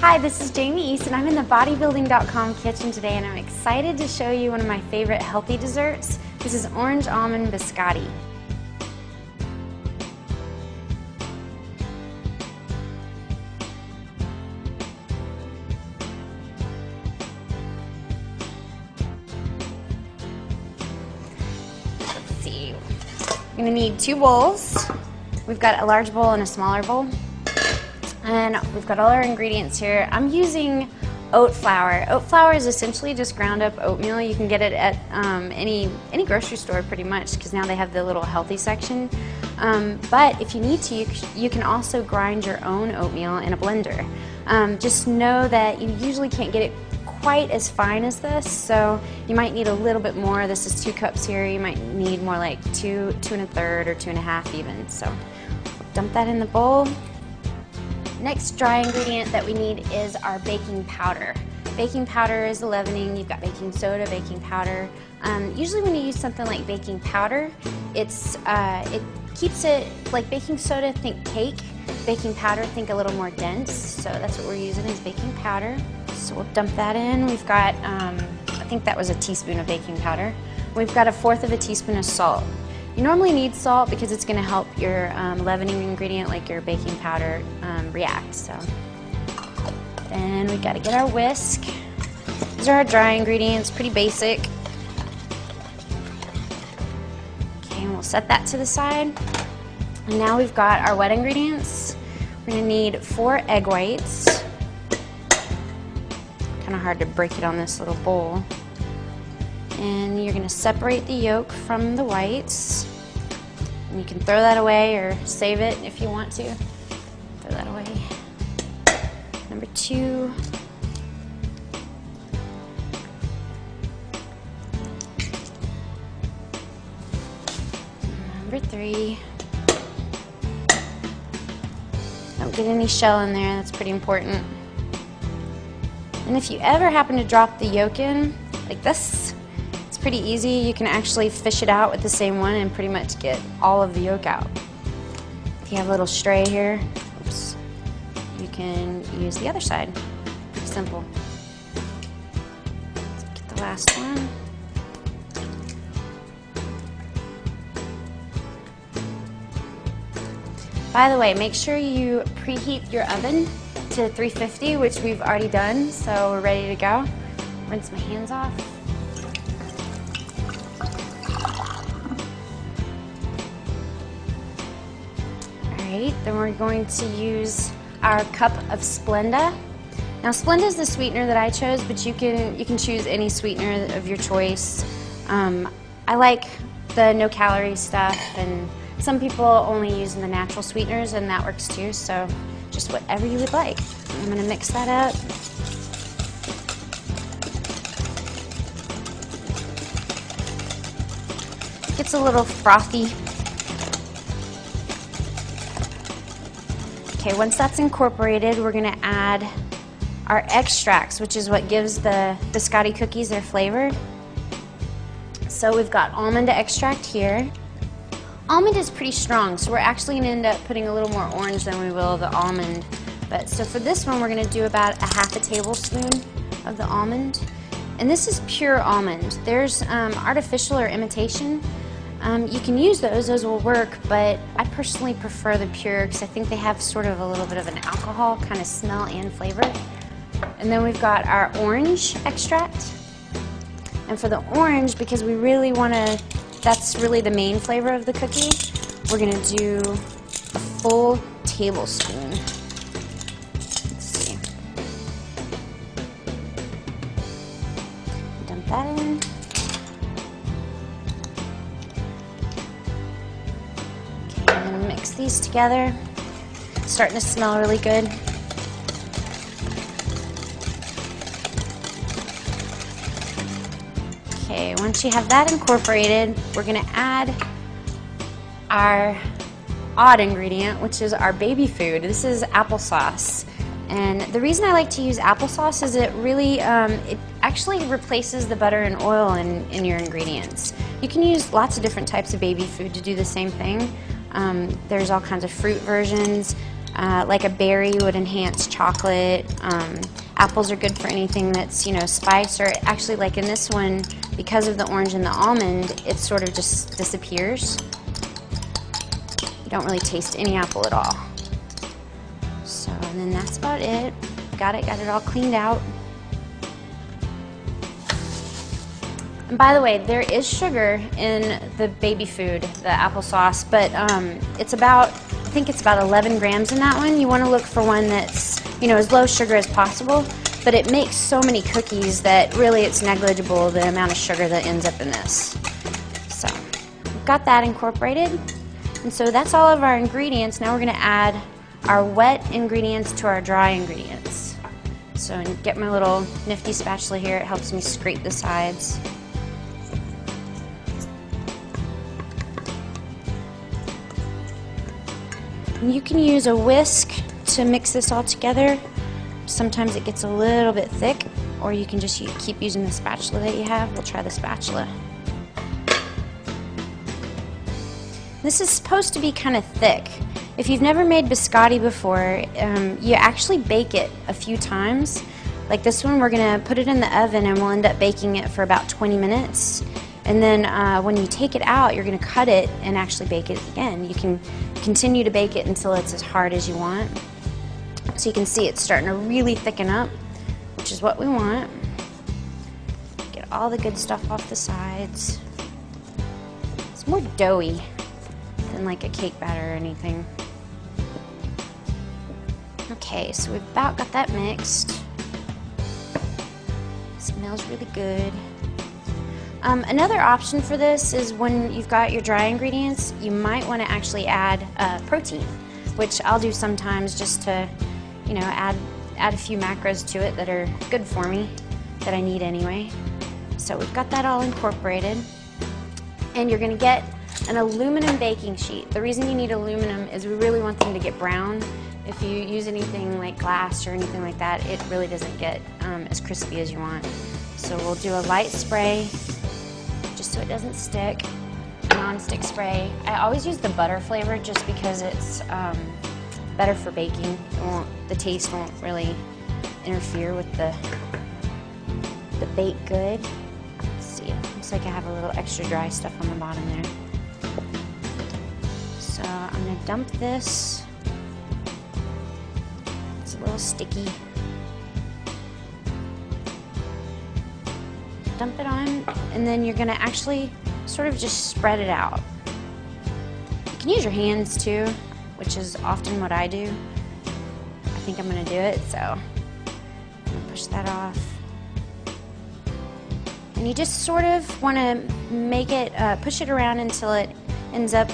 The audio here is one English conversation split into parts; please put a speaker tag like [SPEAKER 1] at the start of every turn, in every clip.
[SPEAKER 1] Hi, this is Jamie Eason. I'm in the bodybuilding.com kitchen today and I'm excited to show you one of my favorite healthy desserts. This is orange almond biscotti. Let's see. We're going to need 2 bowls. We've got a large bowl and a smaller bowl. And we've got all our ingredients here. I'm using oat flour. Oat flour is essentially just ground up oatmeal. You can get it at any grocery store pretty much, because now they have the little healthy section. But if you need to, you can also grind your own oatmeal in a blender. Just know that you usually can't get it quite as fine as this, so you might need a little bit more. This is 2 cups here. You might need more like 2 1/3 or 2 1/2 even. So dump that in the bowl. Next dry ingredient that we need is our baking powder. Baking powder is the leavening. You've got baking soda, baking powder. Usually when you use something like baking powder, it keeps it, like baking soda, think cake. Baking powder, think a little more dense. So that's what we're using, is baking powder. So we'll dump that in. We've got, I think that was a teaspoon of baking powder. We've got 1/4 of a teaspoon of salt. You normally need salt because it's going to help your leavening ingredient, like your baking powder, react. So then we got to get our whisk. These are our dry ingredients, pretty basic. Okay, and we'll set that to the side. And now we've got our wet ingredients. We're going to need 4 egg whites. Kind of hard to break it on this little bowl. And you're going to separate the yolk from the whites. And you can throw that away or save it if you want to. Throw that away. Number 2. Number 3. Don't get any shell in there, that's pretty important. And if you ever happen to drop the yolk in, like this, pretty easy. You can actually fish it out with the same one and pretty much get all of the yolk out. If you have a little stray here, oops, you can use the other side. Pretty simple. Let's get the last one. By the way, make sure you preheat your oven to 350, which we've already done, so we're ready to go. Rinse my hands off. Then we're going to use our cup of Splenda. Now Splenda is the sweetener that I chose, but you can choose any sweetener of your choice. I like the no-calorie stuff, and some people only use the natural sweeteners, and that works too, so just whatever you would like. I'm going to mix that up. It gets a little frothy. Okay, once that's incorporated, we're going to add our extracts, which is what gives the biscotti cookies their flavor. So we've got almond extract here. Almond is pretty strong, so we're actually going to end up putting a little more orange than we will the almond. But so for this one, we're going to do about 1/2 tablespoon of the almond. And this is pure almond. There's artificial or imitation. You can use those will work, but I personally prefer the pure because I think they have sort of a little bit of an alcohol kind of smell and flavor. And then we've got our orange extract. And for the orange, because we really want to, that's really the main flavor of the cookie, we're going to do a full tablespoon. Let's see. Dump that in. Mix these together. It's starting to smell really good. Okay, once you have that incorporated, we're going to add our odd ingredient, which is our baby food. This is applesauce. And the reason I like to use applesauce is it really, it actually replaces the butter and oil in your ingredients. You can use lots of different types of baby food to do the same thing. There's all kinds of fruit versions. like a berry would enhance chocolate. Apples are good for anything that's, you know, spice, or actually like in this one, because of the orange and the almond, it sort of just disappears. You don't really taste any apple at all. So, and then that's about it. Got it all cleaned out. And by the way, there is sugar in the baby food, the applesauce, but it's about, I think it's about 11 grams in that one. You want to look for one that's, you know, as low sugar as possible, but it makes so many cookies that really it's negligible the amount of sugar that ends up in this. So, we've got that incorporated. And so that's all of our ingredients. Now we're going to add our wet ingredients to our dry ingredients. So, and get my little nifty spatula here. It helps me scrape the sides. You can use a whisk to mix this all together. Sometimes it gets a little bit thick, or you can just keep using the spatula that you have. We'll try the spatula. This is supposed to be kind of thick. If you've never made biscotti before, you actually bake it a few times. Like this one, we're gonna put it in the oven and we'll end up baking it for about 20 minutes. And then when you take it out, you're gonna cut it and actually bake it again. You can continue to bake it until it's as hard as you want. So you can see it's starting to really thicken up, which is what we want. Get all the good stuff off the sides. It's more doughy than like a cake batter or anything. Okay, so we've about got that mixed. Smells really good. Another option for this is when you've got your dry ingredients, you might want to actually add protein, which I'll do sometimes just to, you know, add a few macros to it that are good for me, that I need anyway. So we've got that all incorporated. And you're going to get an aluminum baking sheet. The reason you need aluminum is we really want them to get brown. If you use anything like glass or anything like that, it really doesn't get as crispy as you want. So we'll do a light spray, just so it doesn't stick, non-stick spray. I always use the butter flavor just because it's better for baking. The taste won't really interfere with the baked good. Let's see, it looks like I have a little extra dry stuff on the bottom there. So I'm gonna dump this. It's a little sticky. Dump it on, and then you're gonna actually sort of just spread it out. You can use your hands too, which is often what I do. I think I'm gonna do it, so I'm gonna push that off. And you just sort of wanna make it, push it around until it ends up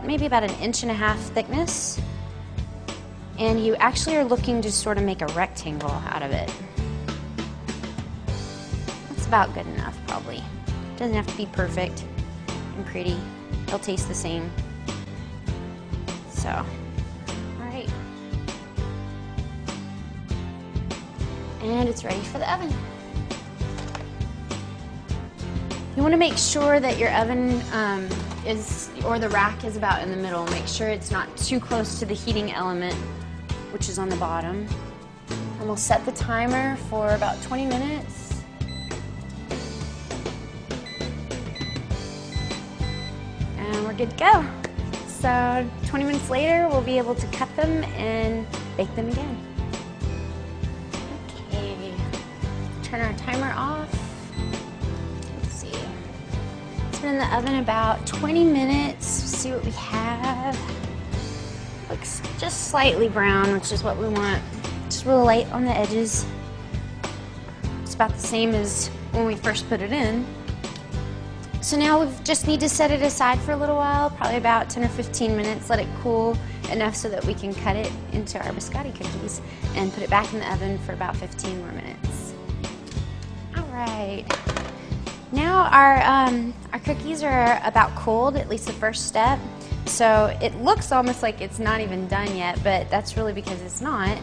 [SPEAKER 1] maybe about 1.5 inches thickness. And you actually are looking to sort of make a rectangle out of it. About good enough, probably. Doesn't have to be perfect and pretty. It'll taste the same. So, all right. And it's ready for the oven. You want to make sure that your oven or the rack is about in the middle. Make sure it's not too close to the heating element, which is on the bottom. And we'll set the timer for about 20 minutes. We're good to go. So 20 minutes later, we'll be able to cut them and bake them again. Okay, turn our timer off. Let's see. It's been in the oven about 20 minutes. See what we have. Looks just slightly brown, which is what we want. Just real light on the edges. It's about the same as when we first put it in. So now we just need to set it aside for a little while, probably about 10 or 15 minutes, let it cool enough so that we can cut it into our biscotti cookies and put it back in the oven for about 15 more minutes. All right. Now our cookies are about cooled, at least the first step. So it looks almost like it's not even done yet, but that's really because it's not.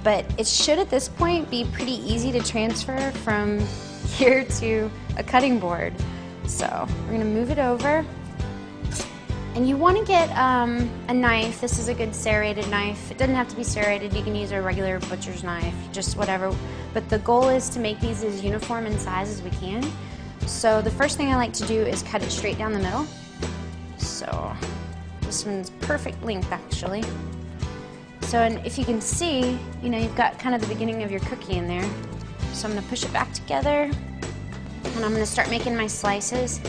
[SPEAKER 1] But it should at this point be pretty easy to transfer from here to a cutting board. So we're gonna move it over, And you want to get a knife. This is a good serrated knife. It doesn't have to be serrated. You can use a regular butcher's knife, just whatever. But the goal is to make these as uniform in size as we can. So the first thing I like to do is cut it straight down the middle. So this one's perfect length, actually. So, and if you can see, you know, you've got kind of the beginning of your cookie in there. So I'm going to push it back together, and I'm going to start making my slices.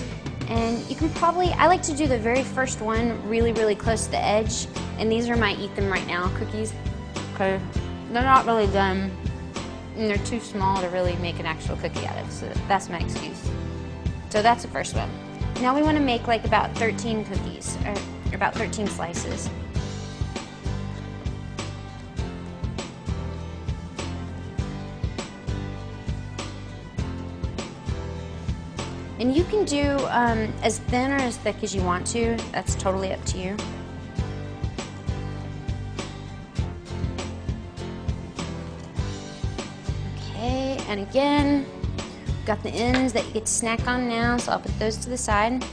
[SPEAKER 1] And you can probably, I like to do the very first one really, really close to the edge. And these are my eat them right now cookies. Okay, they're not really done, and they're too small to really make an actual cookie out of. So that's my excuse. So that's the first one. Now we want to make like about 13 cookies, or about 13 slices. And you can do as thin or as thick as you want to. That's totally up to you. Okay, and again, got the ends that you get to snack on now, so I'll put those to the side.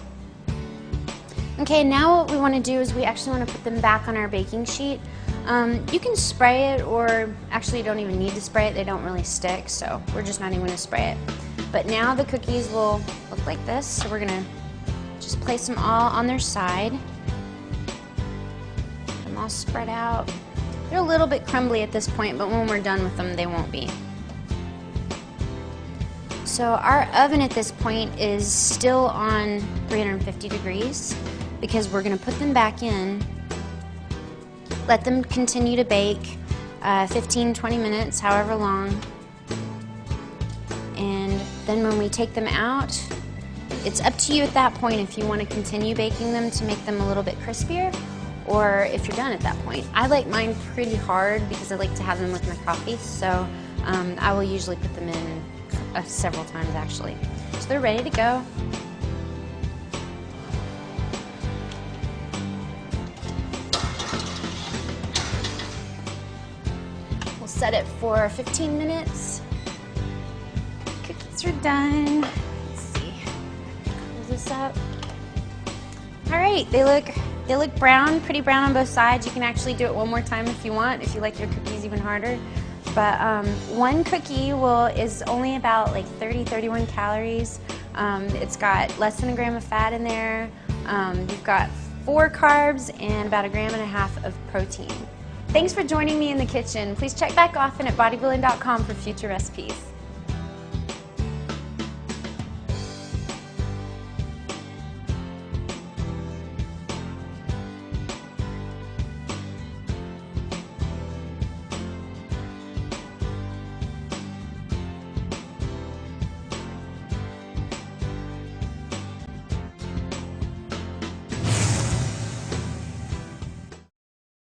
[SPEAKER 1] Okay, now what we want to do is we actually want to put them back on our baking sheet. You can spray it, or actually you don't even need to spray it. They don't really stick, so we're just not even going to spray it. But now the cookies will look like this, so we're gonna just place them all on their side. Get them all spread out. They're a little bit crumbly at this point, but when we're done with them, they won't be. So our oven at this point is still on 350 degrees because we're gonna put them back in, let them continue to bake 15-20 minutes, however long. And then when we take them out, it's up to you at that point if you want to continue baking them to make them a little bit crispier, or if you're done at that point. I like mine pretty hard because I like to have them with my coffee, so I will usually put them in several times actually. So they're ready to go. We'll set it for 15 minutes. Cookies are done. Let's see. Close this up. All right, they look brown, pretty brown on both sides. You can actually do it one more time if you want, if you like your cookies even harder. But one cookie is only about like 30-31 calories. It's got less than 1 gram of fat in there. You've got 4 carbs and about 1.5 grams of protein. Thanks for joining me in the kitchen. Please check back often at bodybuilding.com for future recipes.